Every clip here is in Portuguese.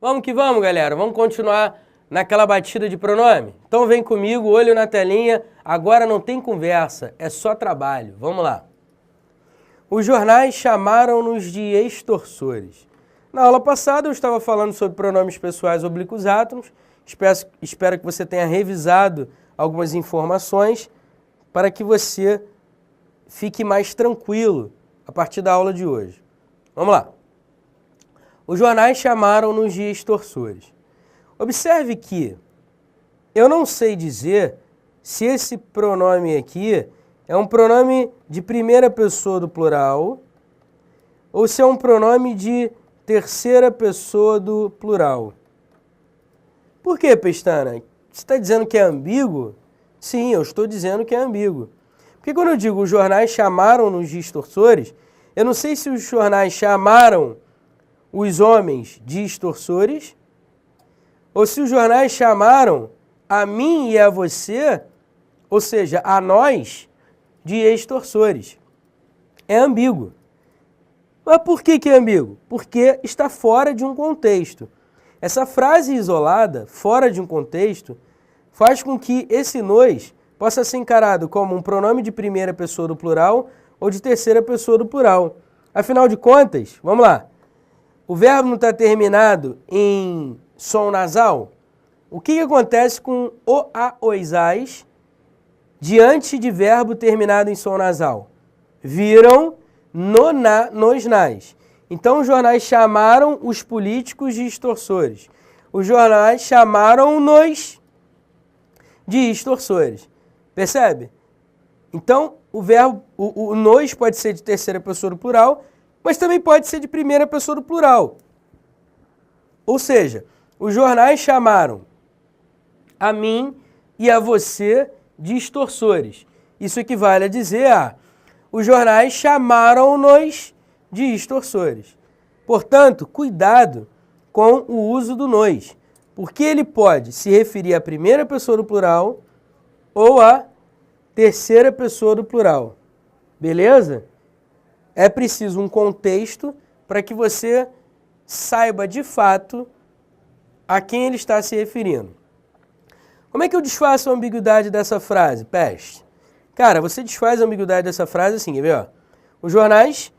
Vamos que vamos, galera. Vamos continuar naquela batida de pronome? Então vem comigo, olho na telinha. Agora não tem conversa, é só trabalho. Vamos lá. Os jornais chamaram-nos de extorsores. Na aula passada eu estava falando sobre pronomes pessoais oblíquos átomos. Espero que você tenha revisado algumas informações para que você fique mais tranquilo a partir da aula de hoje. Vamos lá. Os jornais chamaram-nos de extorsores. Observe que eu não sei dizer se esse pronome aqui é um pronome de primeira pessoa do plural ou se é um pronome de terceira pessoa do plural. Por quê, Pestana? Você está dizendo que é ambíguo? Sim, eu estou dizendo que é ambíguo. Porque quando eu digo os jornais chamaram-nos de extorsores, eu não sei se os jornais chamaram os homens de extorsores ou se os jornais chamaram a mim e a você, ou seja, a nós, de extorsores. É ambíguo. Mas por que é ambíguo? Porque está fora de um contexto. Essa frase isolada, fora de um contexto, faz com que esse nós possa ser encarado como um pronome de primeira pessoa do plural ou de terceira pessoa do plural. Afinal de contas, vamos lá, o verbo não está terminado em som nasal? O que acontece com o, a, os, as diante de verbo terminado em som nasal? Viram no, na, nos, nas. Então os jornais chamaram os políticos de extorsores. Os jornais chamaram-nos de extorsores. Percebe? Então o verbo, o nos pode ser de terceira pessoa do plural, mas também pode ser de primeira pessoa do plural. Ou seja, os jornais chamaram a mim e a você de extorsores. Isso equivale a dizer os jornais chamaram-nos de extorsores. Portanto, cuidado com o uso do nos, porque ele pode se referir à primeira pessoa do plural ou à terceira pessoa do plural. Beleza? É preciso um contexto para que você saiba de fato a quem ele está se referindo. Como é que eu desfaço a ambiguidade dessa frase, Peste? Cara, você desfaz a ambiguidade dessa frase assim, quer ver? Ó? Os jornais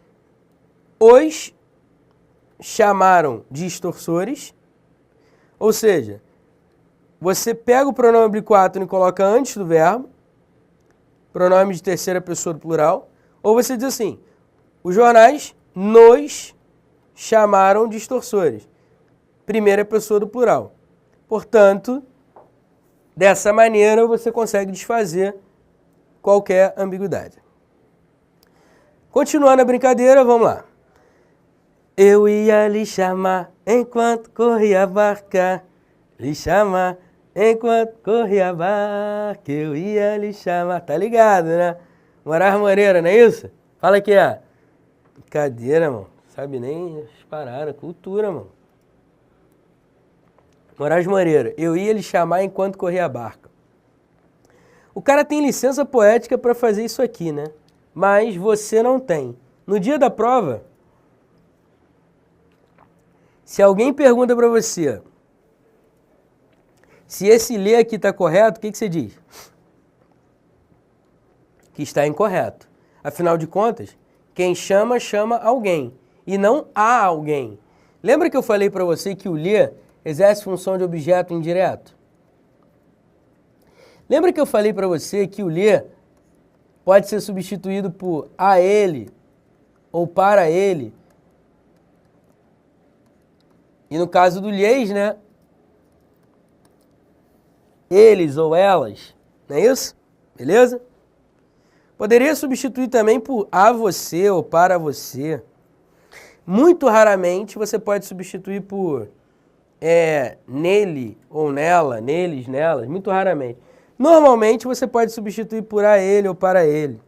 os chamaram de extorsores, ou seja, você pega o pronome oblíquo átono e coloca antes do verbo, pronome de terceira pessoa do plural, ou você diz assim, os jornais nos chamaram de extorsores, primeira pessoa do plural. Portanto, dessa maneira você consegue desfazer qualquer ambiguidade. Continuando a brincadeira, vamos lá. Eu ia lhe chamar enquanto corria a barca, lhe chamar enquanto corria a barca, eu ia lhe chamar. Tá ligado, né? Moraes Moreira, não é isso? Fala aqui, ó. Brincadeira, mano. Sabe nem as paradas, cultura, mano. Moraes Moreira, eu ia lhe chamar enquanto corria a barca. O cara tem licença poética para fazer isso aqui, né? Mas você não tem. No dia da prova, se alguém pergunta para você se esse lê aqui está correto, o que você diz? Que está incorreto. Afinal de contas, quem chama, chama alguém. E não a alguém. Lembra que eu falei para você que o lê exerce função de objeto indireto? Lembra que eu falei para você que o lê pode ser substituído por a ele ou para ele? E no caso do lhes, né? Eles ou elas, não é isso? Beleza? Poderia substituir também por a você ou para você. Muito raramente você pode substituir por nele ou nela, neles, nelas, muito raramente. Normalmente você pode substituir por a ele ou para ele.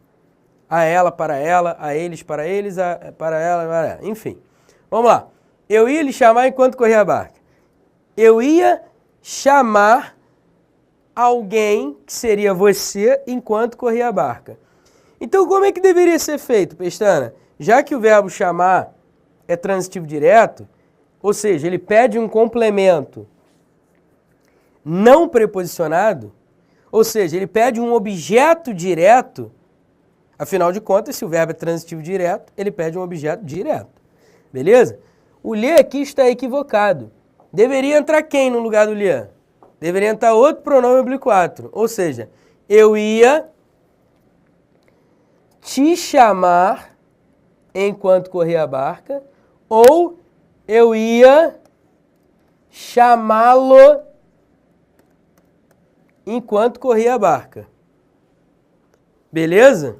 A ela, para ela, a eles, para eles, para ela, para ela. Enfim, vamos lá. Eu ia lhe chamar enquanto corria a barca. Eu ia chamar alguém, que seria você, enquanto corria a barca. Então, como é que deveria ser feito, Pestana? Já que o verbo chamar é transitivo direto, ou seja, ele pede um complemento não preposicionado, ou seja, ele pede um objeto direto, afinal de contas, se o verbo é transitivo direto, ele pede um objeto direto. Beleza? O lhe aqui está equivocado. Deveria entrar quem no lugar do lhe? Deveria entrar outro pronome oblíquo, ou seja, eu ia te chamar enquanto corria a barca, ou eu ia chamá-lo enquanto corria a barca. Beleza?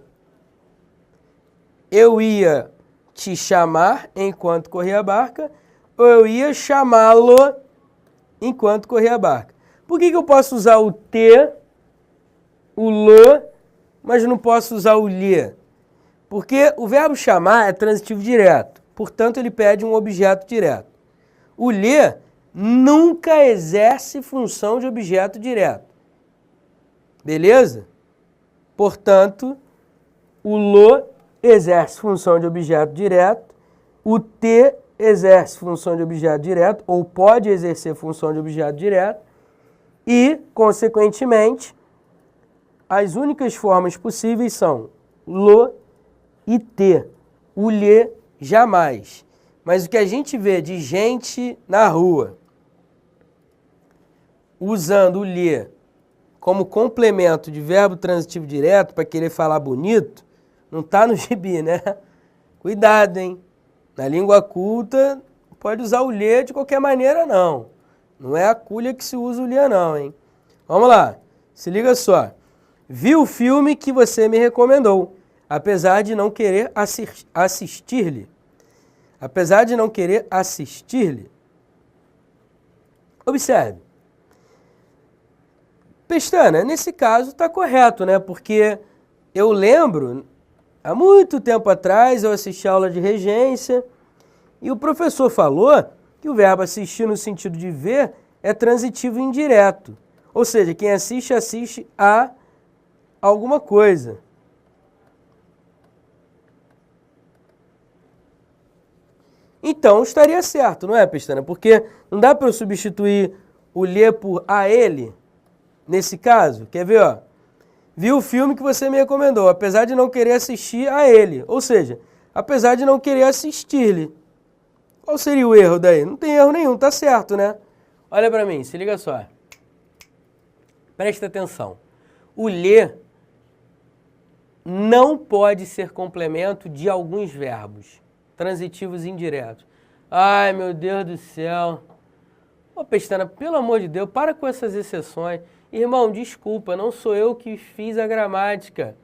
Eu ia te chamar enquanto corria a barca, ou eu ia chamá-lo enquanto corria a barca. Por que eu posso usar o te, o lo, mas não posso usar o lhe? Porque o verbo chamar é transitivo direto, portanto ele pede um objeto direto. O lhe nunca exerce função de objeto direto. Beleza? Portanto, o lo exerce função de objeto direto, o te exerce função de objeto direto, ou pode exercer função de objeto direto, e, consequentemente, as únicas formas possíveis são lo e te. O lhe, jamais. Mas o que a gente vê de gente na rua usando o lhe como complemento de verbo transitivo direto para querer falar bonito, não está no gibi, né? Cuidado, hein? Na língua culta, pode usar o lhe de qualquer maneira, não. Não é a culha que se usa o lhe, não, hein? Vamos lá. Se liga só. Vi o filme que você me recomendou, apesar de não querer assistir-lhe. Apesar de não querer assistir-lhe. Observe. Pestana, nesse caso está correto, né? Porque eu lembro, há muito tempo atrás, eu assisti a aula de regência e o professor falou que o verbo assistir no sentido de ver é transitivo indireto. Ou seja, quem assiste, assiste a alguma coisa. Então, estaria certo, não é, Pestana? Porque não dá para eu substituir o lhe por a ele, nesse caso. Quer ver, ó? Vi o filme que você me recomendou, apesar de não querer assistir a ele. Ou seja, apesar de não querer assistir-lhe. Qual seria o erro daí? Não tem erro nenhum, tá certo, né? Olha para mim, se liga só. Presta atenção. O lhe não pode ser complemento de alguns verbos transitivos indiretos. Ai, meu Deus do céu. Ô, Pestana, pelo amor de Deus, para com essas exceções. Irmão, desculpa, não sou eu que fiz a gramática.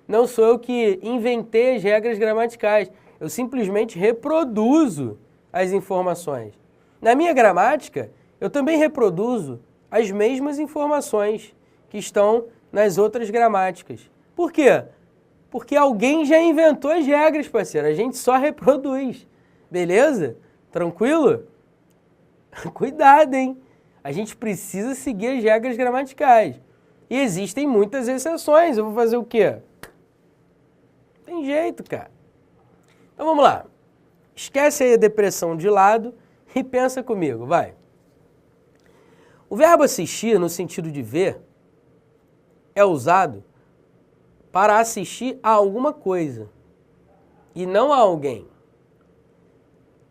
Não sou eu que inventei as regras gramaticais. Eu simplesmente reproduzo as informações. Na minha gramática, eu também reproduzo as mesmas informações que estão nas outras gramáticas. Por quê? Porque alguém já inventou as regras, parceiro. A gente só reproduz. Beleza? Tranquilo? Cuidado, hein? A gente precisa seguir as regras gramaticais. E existem muitas exceções. Eu vou fazer o quê? Tem jeito, cara. Então vamos lá. Esquece aí a depressão de lado e pensa comigo, vai. O verbo assistir, no sentido de ver, é usado para assistir a alguma coisa e não a alguém.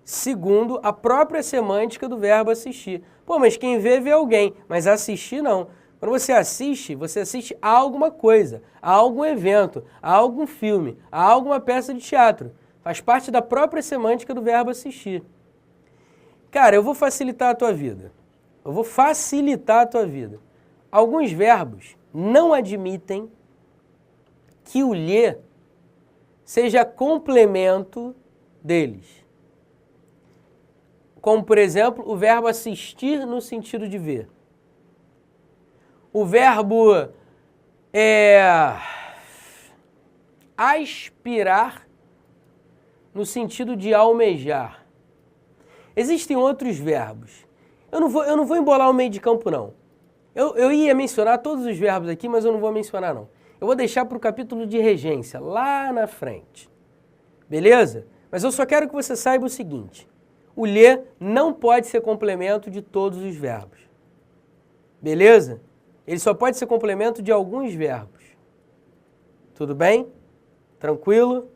Segundo a própria semântica do verbo assistir. Pô, mas quem vê, vê alguém, mas assistir não. Quando você assiste a alguma coisa, a algum evento, a algum filme, a alguma peça de teatro. Faz parte da própria semântica do verbo assistir. Cara, eu vou facilitar a tua vida. Alguns verbos não admitem que o lhe seja complemento deles. Como, por exemplo, o verbo assistir no sentido de ver. O verbo aspirar no sentido de almejar. Existem outros verbos. Eu não vou embolar o meio de campo, não. Eu ia mencionar todos os verbos aqui, mas eu não vou mencionar, não. Eu vou deixar para o capítulo de regência, lá na frente. Beleza? Mas eu só quero que você saiba o seguinte. o lhe não pode ser complemento de todos os verbos. Beleza? Ele só pode ser complemento de alguns verbos. Tudo bem? Tranquilo?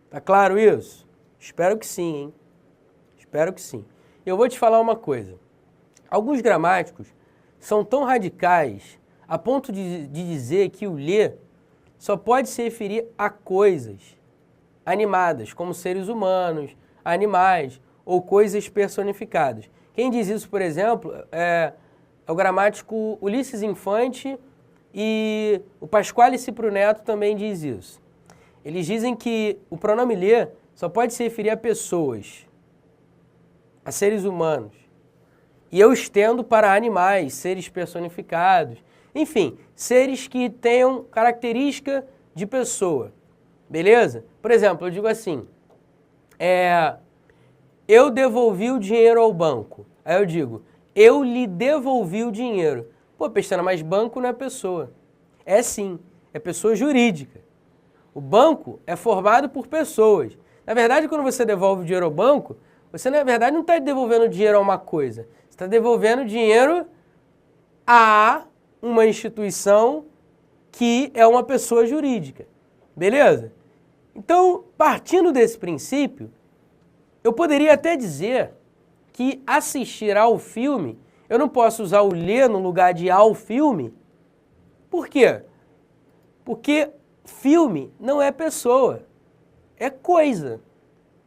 Tá claro isso? Espero que sim, hein? Espero que sim. Eu vou te falar uma coisa. Alguns gramáticos são tão radicais a ponto de dizer que o lhe só pode se referir a coisas animadas, como seres humanos, animais ou coisas personificadas. Quem diz isso, por exemplo, é o gramático Ulisses Infante, e o Pasquale Cipro Neto também diz isso. Eles dizem que o pronome lhe só pode se referir a pessoas, a seres humanos. E eu estendo para animais, seres personificados, enfim, seres que tenham característica de pessoa. Beleza? Por exemplo, eu digo assim, eu devolvi o dinheiro ao banco. Aí eu digo, eu lhe devolvi o dinheiro. Pô, Pestana, mas banco não é pessoa. É sim, é pessoa jurídica. O banco é formado por pessoas. Na verdade, quando você devolve o dinheiro ao banco, você, na verdade, não está devolvendo dinheiro a uma coisa. Você está devolvendo dinheiro a uma instituição que é uma pessoa jurídica. Beleza? Então, partindo desse princípio, eu poderia até dizer que assistir ao filme, eu não posso usar o lhe no lugar de ao filme. Por quê? Porque filme não é pessoa, é coisa.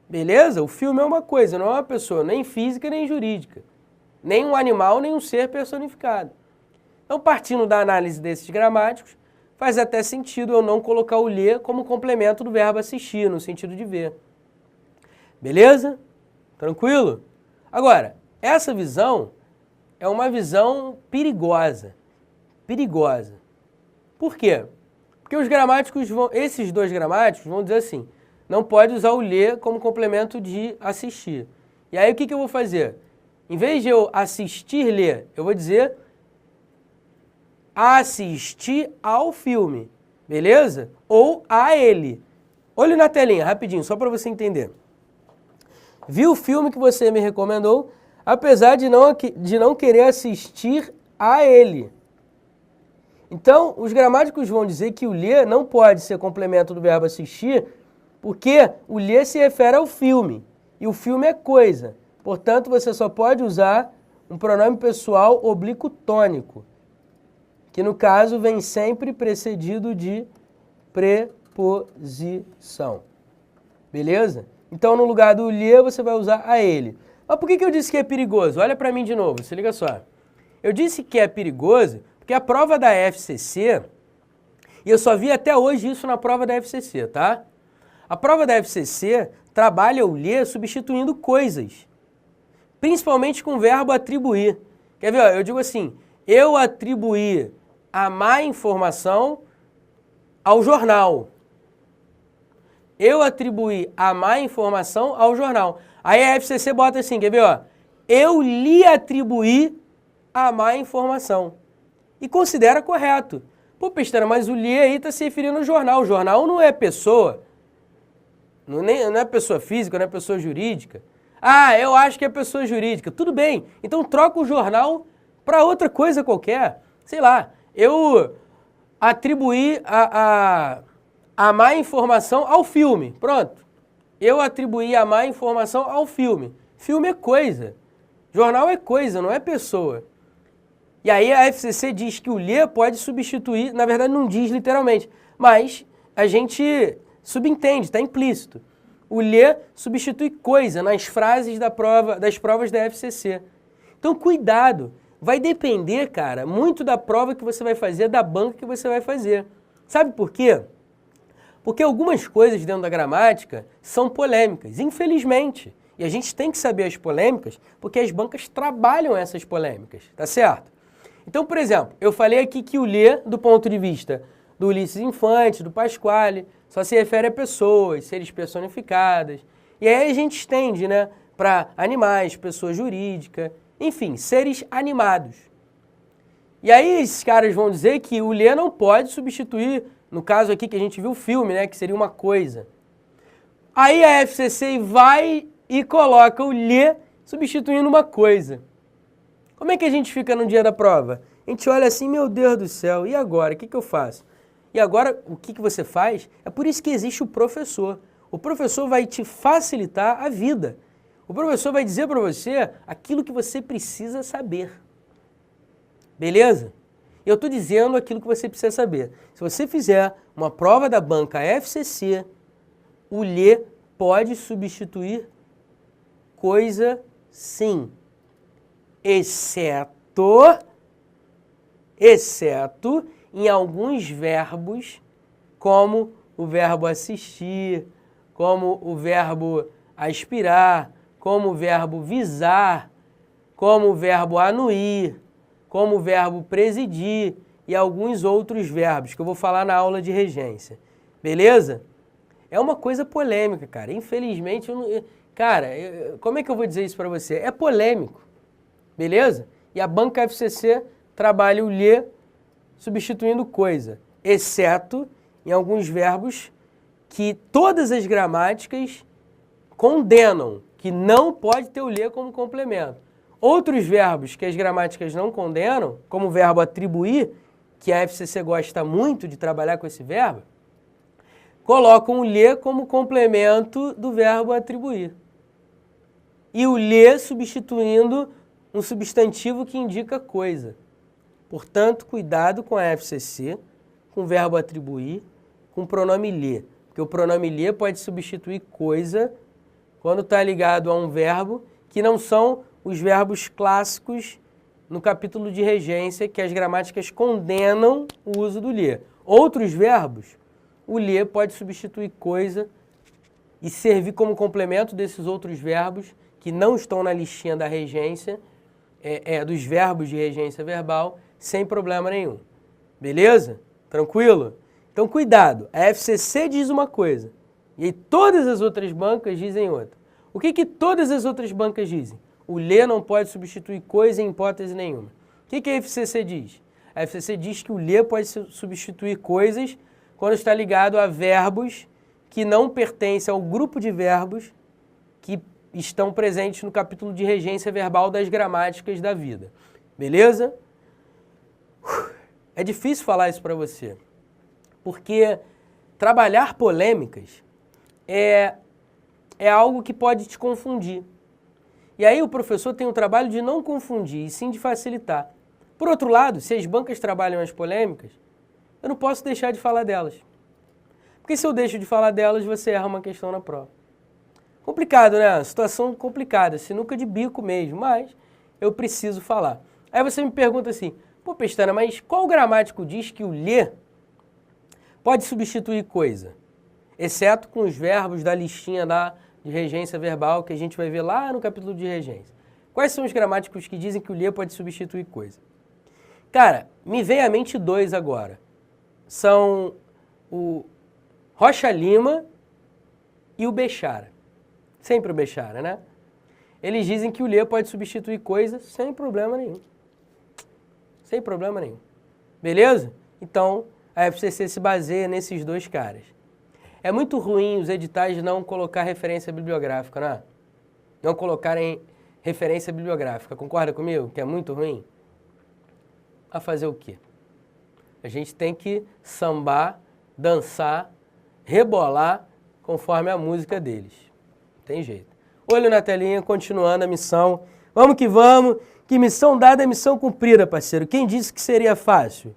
Beleza? O filme é uma coisa, não é uma pessoa, nem física nem jurídica. Nem um animal, nem um ser personificado. Então, partindo da análise desses gramáticos, faz até sentido eu não colocar o lhe como complemento do verbo assistir, no sentido de ver. Beleza? Tranquilo? Agora, essa visão é uma visão perigosa. Perigosa. Por quê? Porque os gramáticos esses dois gramáticos vão dizer assim, não pode usar o lhe como complemento de assistir. E aí o que eu vou fazer? Em vez de eu assistir-lhe, eu vou dizer assistir ao filme, beleza? Ou a ele. Olha na telinha, rapidinho, só para você entender. Vi o filme que você me recomendou, apesar de não querer assistir a ele. Então, os gramáticos vão dizer que o lhe não pode ser complemento do verbo assistir, porque o lhe se refere ao filme, e o filme é coisa. Portanto, você só pode usar um pronome pessoal oblíquo tônico, que no caso vem sempre precedido de preposição. Beleza? Então, no lugar do lhe, você vai usar a ele. Mas por que eu disse que é perigoso? Olha para mim de novo, se liga só. Eu disse que é perigoso porque a prova da FCC, e eu só vi até hoje isso na prova da FCC, tá? A prova da FCC trabalha o lhe substituindo coisas, principalmente com o verbo atribuir. Quer ver? Ó, eu digo assim, eu atribuí a má informação ao jornal. Eu atribuí a má informação ao jornal. Aí a FCC bota assim, quer ver? Ó, eu lhe atribuí a má informação. E considera correto. Pô, Pestana, mas o lhe aí está se referindo ao jornal. O jornal não é pessoa. Não é pessoa física, não é pessoa jurídica. Ah, eu acho que é pessoa jurídica. Tudo bem. Então troca o jornal para outra coisa qualquer. Sei lá, eu atribuí a má informação ao filme. Pronto. Eu atribuí a má informação ao filme. Filme é coisa. Jornal é coisa, não é pessoa. E aí a FCC diz que o lhe pode substituir, na verdade não diz literalmente, mas a gente subentende, está implícito. O lhe substitui coisa nas frases das provas da FCC. Então cuidado, vai depender, cara, muito da prova que você vai fazer, da banca que você vai fazer. Sabe por quê? Porque algumas coisas dentro da gramática são polêmicas, infelizmente. E a gente tem que saber as polêmicas, porque as bancas trabalham essas polêmicas, tá certo? Então, por exemplo, eu falei aqui que o lhe, do ponto de vista do Ulisses Infante, do Pasquale, só se refere a pessoas, seres personificadas. E aí a gente estende, né, para animais, pessoa jurídica, enfim, seres animados. E aí esses caras vão dizer que o lhe não pode substituir, no caso aqui que a gente viu o filme, né, que seria uma coisa. Aí a FCC vai e coloca o lhe substituindo uma coisa. Como é que a gente fica no dia da prova? A gente olha assim, meu Deus do céu, e agora? O que eu faço? E agora, o que você faz? É por isso que existe o professor. O professor vai te facilitar a vida. O professor vai dizer para você aquilo que você precisa saber. Beleza? Eu estou dizendo aquilo que você precisa saber. Se você fizer uma prova da banca FCC, o lhe pode substituir coisa sim, exceto em alguns verbos, como o verbo assistir, como o verbo aspirar, como o verbo visar, como o verbo anuir, como o verbo presidir e alguns outros verbos que eu vou falar na aula de regência. Beleza? É uma coisa polêmica, cara. Infelizmente, como é que eu vou dizer isso para você? É polêmico. Beleza? E a banca FCC trabalha o lhe substituindo coisa, exceto em alguns verbos que todas as gramáticas condenam, que não pode ter o lhe como complemento. Outros verbos que as gramáticas não condenam, como o verbo atribuir, que a FCC gosta muito de trabalhar com esse verbo, colocam o lhe como complemento do verbo atribuir. E o lhe substituindo um substantivo que indica coisa. Portanto, cuidado com a FCC, com o verbo atribuir, com o pronome lhe. Porque o pronome lhe pode substituir coisa quando está ligado a um verbo que não são os verbos clássicos no capítulo de regência, que as gramáticas condenam o uso do lhe. Outros verbos, o lhe pode substituir coisa e servir como complemento desses outros verbos que não estão na listinha da regência, dos verbos de regência verbal, sem problema nenhum. Beleza? Tranquilo? Então, cuidado. A FCC diz uma coisa e aí todas as outras bancas dizem outra. O que todas as outras bancas dizem? O lhe não pode substituir coisa em hipótese nenhuma. O que a FCC diz? A FCC diz que o lhe pode substituir coisas quando está ligado a verbos que não pertencem ao grupo de verbos que estão presentes no capítulo de regência verbal das gramáticas da vida. Beleza? É difícil falar isso para você, porque trabalhar polêmicas é algo que pode te confundir. E aí o professor tem o trabalho de não confundir, e sim de facilitar. Por outro lado, se as bancas trabalham as polêmicas, eu não posso deixar de falar delas. Porque se eu deixo de falar delas, você erra uma questão na prova. Complicado, né? Situação complicada, sinuca de bico mesmo, mas eu preciso falar. Aí você me pergunta assim, pô, Pestana, mas qual gramático diz que o lhe pode substituir coisa? Exceto com os verbos da listinha de regência verbal que a gente vai ver lá no capítulo de regência. Quais são os gramáticos que dizem que o lhe pode substituir coisa? Cara, me vem à mente dois agora. São o Rocha Lima e o Bechara. Sempre o Bechara, né? Eles dizem que o lhe pode substituir coisa sem problema nenhum. Sem problema nenhum. Beleza? Então, a FCC se baseia nesses dois caras. É muito ruim os editais não colocar referência bibliográfica, né? Não colocarem referência bibliográfica. Concorda comigo que é muito ruim? A fazer o quê? A gente tem que sambar, dançar, rebolar conforme a música deles. Não tem jeito. Olho na telinha, continuando a missão. Vamos que vamos. Que missão dada é missão cumprida, parceiro. Quem disse que seria fácil?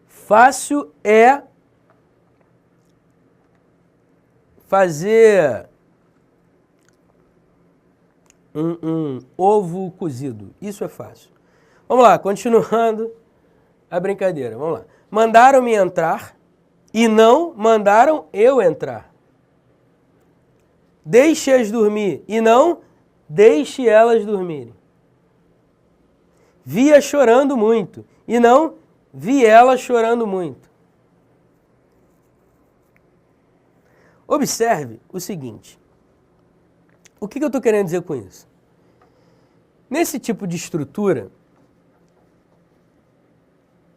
Fácil é fazer um ovo cozido. Isso é fácil. Vamos lá, continuando a brincadeira. Vamos lá. Mandaram-me entrar e não mandaram eu entrar. Deixe-as dormir e não deixe elas dormirem. Vi-a chorando muito e não vi ela chorando muito. Observe o seguinte. O que eu estou querendo dizer com isso? Nesse tipo de estrutura,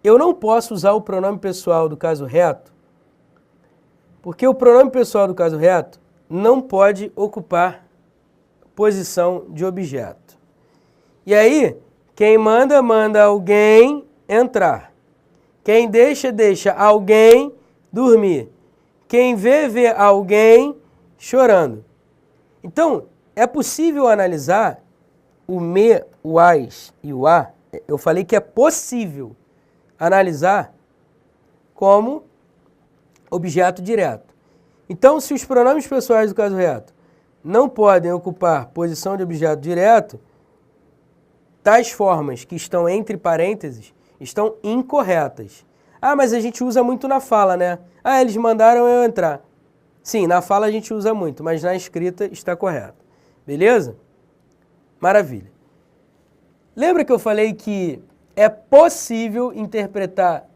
eu não posso usar o pronome pessoal do caso reto, porque o pronome pessoal do caso reto não pode ocupar posição de objeto. E aí, quem manda, manda alguém entrar. Quem deixa, deixa alguém dormir. Quem vê, vê alguém chorando. Então, é possível analisar o me, o as e o a. Eu falei que é possível analisar como objeto direto. Então, se os pronomes pessoais do caso reto não podem ocupar posição de objeto direto, tais formas que estão entre parênteses estão incorretas. Ah, mas a gente usa muito na fala, né? Ah, eles mandaram eu entrar. Sim, na fala a gente usa muito, mas na escrita está correto. Beleza? Maravilha. Lembra que eu falei que é possível interpretar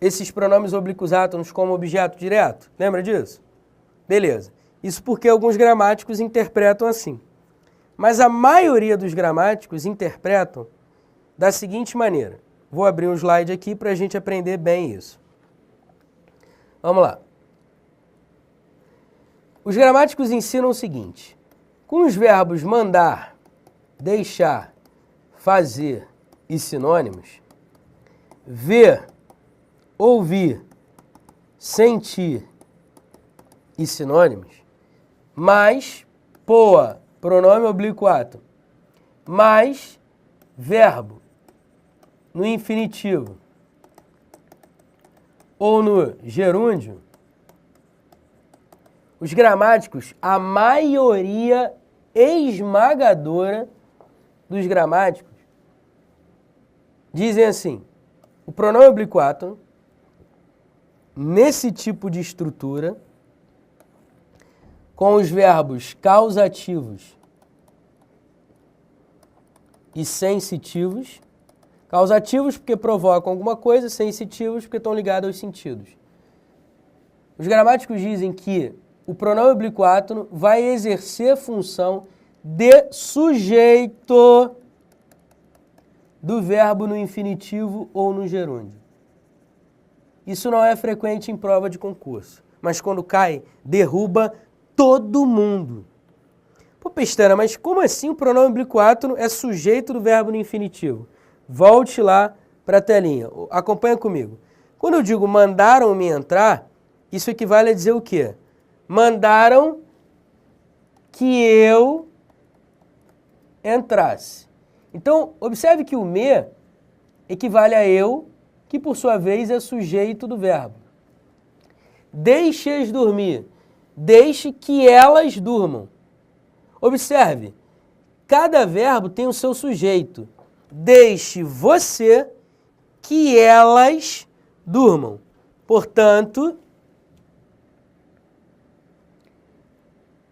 esses pronomes oblíquos átonos como objeto direto? Lembra disso? Beleza. Isso porque alguns gramáticos interpretam assim. Mas a maioria dos gramáticos interpretam da seguinte maneira. Vou abrir um slide aqui para a gente aprender bem isso. Vamos lá. Os gramáticos ensinam o seguinte. Com os verbos mandar, deixar, fazer e sinônimos, ver, ouvir, sentir e sinônimos, mais poa, pronome oblíquo átono, mais verbo no infinitivo ou no gerúndio, os gramáticos, a maioria esmagadora dos gramáticos, dizem assim, o pronome oblíquo átono, nesse tipo de estrutura, com os verbos causativos e sensitivos, causativos porque provocam alguma coisa, sensitivos porque estão ligados aos sentidos. Os gramáticos dizem que o pronome oblíquo átono vai exercer função de sujeito do verbo no infinitivo ou no gerúndio. Isso não é frequente em prova de concurso, mas quando cai, derruba todo mundo. Pô, Pestana, mas como assim o pronome oblíquo átono é sujeito do verbo no infinitivo? Volte lá para a telinha, acompanha comigo. Quando eu digo mandaram-me entrar, isso equivale a dizer o quê? Mandaram que eu entrasse. Então, observe que o me equivale a eu, que por sua vez é sujeito do verbo. Deixe-as dormir. Deixe que elas durmam. Observe, cada verbo tem o seu sujeito. Deixe você que elas durmam. Portanto,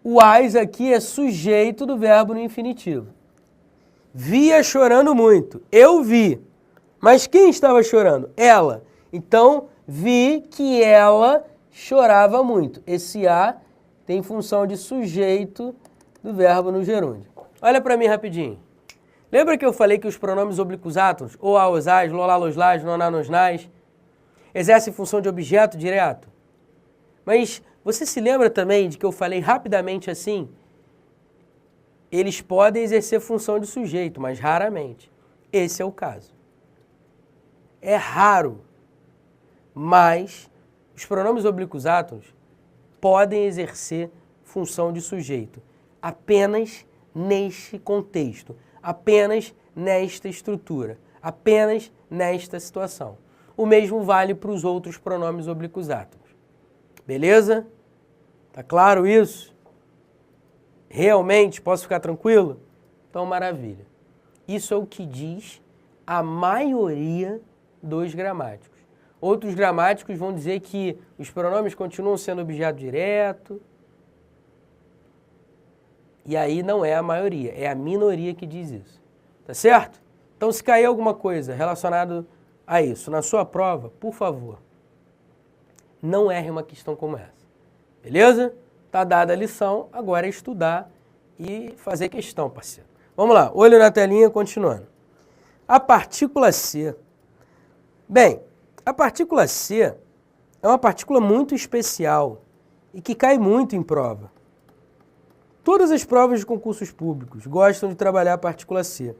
o as aqui é sujeito do verbo no infinitivo. Via chorando muito. Eu vi. Mas quem estava chorando? Ela. Então, vi que ela chorava muito. Esse a tem função de sujeito do verbo no gerúndio. Olha para mim rapidinho. Lembra que eu falei que os pronomes oblíquos átonos, ou a, os, as, lolá, los, las, noná, nos, nas, exercem função de objeto direto? Mas você se lembra também de que eu falei rapidamente assim? Eles podem exercer função de sujeito, mas raramente. Esse é o caso. É raro, mas os pronomes oblíquos átonos podem exercer função de sujeito apenas neste contexto, apenas nesta estrutura, apenas nesta situação. O mesmo vale para os outros pronomes oblíquos átonos. Beleza? Tá claro isso? Realmente? Posso ficar tranquilo? Então, maravilha. Isso é o que diz a maioria dos gramáticos. Outros gramáticos vão dizer que os pronomes continuam sendo objeto direto. E aí não é a maioria, é a minoria que diz isso. Tá certo? Então, se cair alguma coisa relacionada a isso na sua prova, por favor, não erre uma questão como essa. Beleza? Tá dada a lição, agora é estudar e fazer questão, parceiro. Vamos lá, olho na telinha, continuando. A partícula C. Bem, a partícula C é uma partícula muito especial e que cai muito em prova. Todas as provas de concursos públicos gostam de trabalhar a partícula C.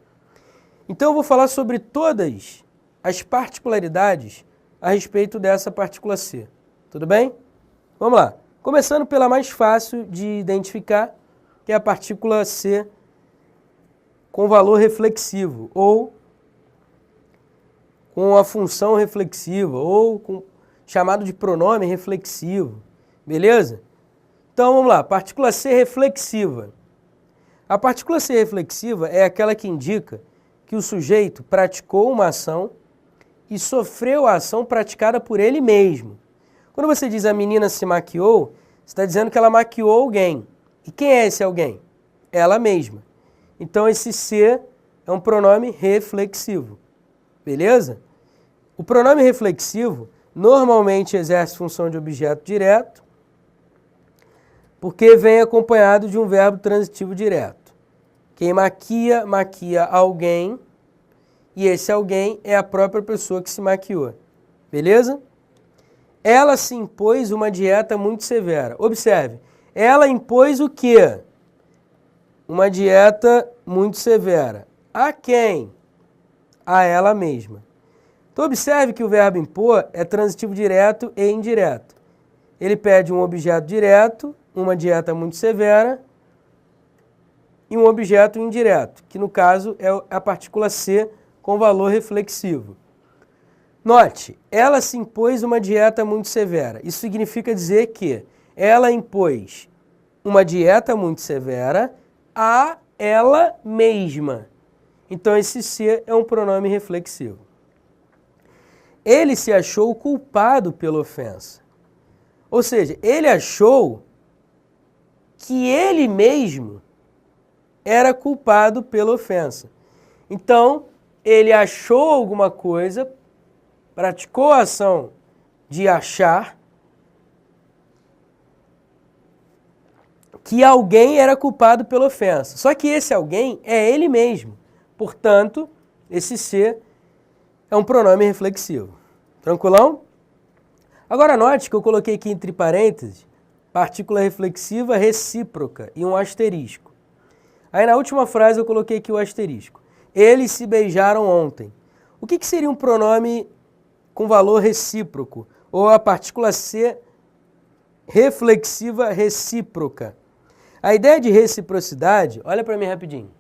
Então eu vou falar sobre todas as particularidades a respeito dessa partícula C. Tudo bem? Vamos lá. Começando pela mais fácil de identificar, que é a partícula C com valor reflexivo, ou com a função reflexiva, ou chamado de pronome reflexivo. Beleza? Então vamos lá, partícula C reflexiva. A partícula C reflexiva é aquela que indica que o sujeito praticou uma ação e sofreu a ação praticada por ele mesmo. Quando você diz a menina se maquiou, você está dizendo que ela maquiou alguém. E quem é esse alguém? Ela mesma. Então esse C é um pronome reflexivo. Beleza? O pronome reflexivo normalmente exerce função de objeto direto, porque vem acompanhado de um verbo transitivo direto. Quem maquia, maquia alguém, e esse alguém é a própria pessoa que se maquiou. Beleza? Ela se impôs uma dieta muito severa. Observe, ela impôs o quê? Uma dieta muito severa. A quem? A ela mesma. Então observe que o verbo impor é transitivo direto e indireto. Ele pede um objeto direto, uma dieta muito severa, e um objeto indireto, que no caso é a partícula C com valor reflexivo. Note, ela se impôs uma dieta muito severa. Isso significa dizer que ela impôs uma dieta muito severa a ela mesma. Então esse C é um pronome reflexivo. Ele se achou culpado pela ofensa. Ou seja, ele achou que ele mesmo era culpado pela ofensa. Então, ele achou alguma coisa, praticou a ação de achar que alguém era culpado pela ofensa. Só que esse alguém é ele mesmo. Portanto, esse C é um pronome reflexivo. Tranquilão? Agora note que eu coloquei aqui entre parênteses partícula reflexiva recíproca e um asterisco. Aí na última frase eu coloquei aqui o asterisco. Eles se beijaram ontem. O que seria um pronome com valor recíproco? Ou a partícula C reflexiva recíproca? A ideia de reciprocidade, olha para mim rapidinho.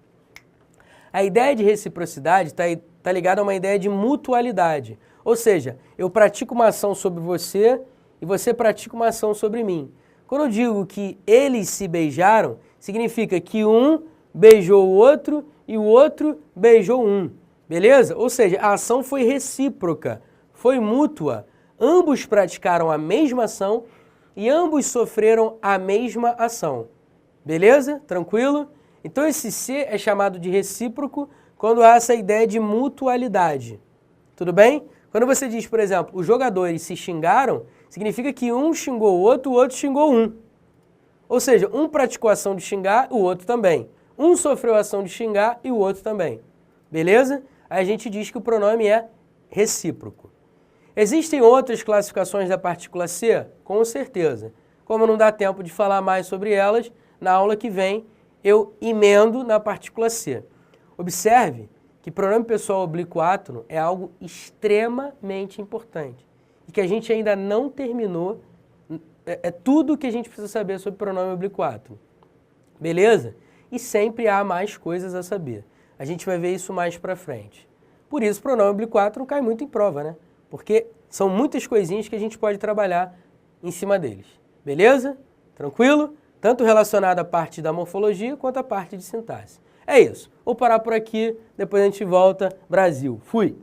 A ideia de reciprocidade está ligada a uma ideia de mutualidade. Ou seja, eu pratico uma ação sobre você e você pratica uma ação sobre mim. Quando eu digo que eles se beijaram, significa que um beijou o outro e o outro beijou um. Beleza? Ou seja, a ação foi recíproca, foi mútua. Ambos praticaram a mesma ação e ambos sofreram a mesma ação. Beleza? Tranquilo? Então esse C é chamado de recíproco quando há essa ideia de mutualidade. Tudo bem? Quando você diz, por exemplo, os jogadores se xingaram, significa que um xingou o outro xingou um. Ou seja, um praticou a ação de xingar, o outro também. Um sofreu a ação de xingar e o outro também. Beleza? Aí a gente diz que o pronome é recíproco. Existem outras classificações da partícula C? Com certeza. Como não dá tempo de falar mais sobre elas, na aula que vem eu emendo na partícula C. Observe que pronome pessoal oblíquo átono é algo extremamente importante e que a gente ainda não terminou, é tudo que a gente precisa saber sobre pronome oblíquo átono. Beleza? E sempre há mais coisas a saber. A gente vai ver isso mais pra frente. Por isso, pronome oblíquo átono cai muito em prova, né? Porque são muitas coisinhas que a gente pode trabalhar em cima deles. Beleza? Tranquilo? Tanto relacionado à parte da morfologia quanto à parte de sintaxe. É isso. Vou parar por aqui, depois a gente volta. Brasil. Fui!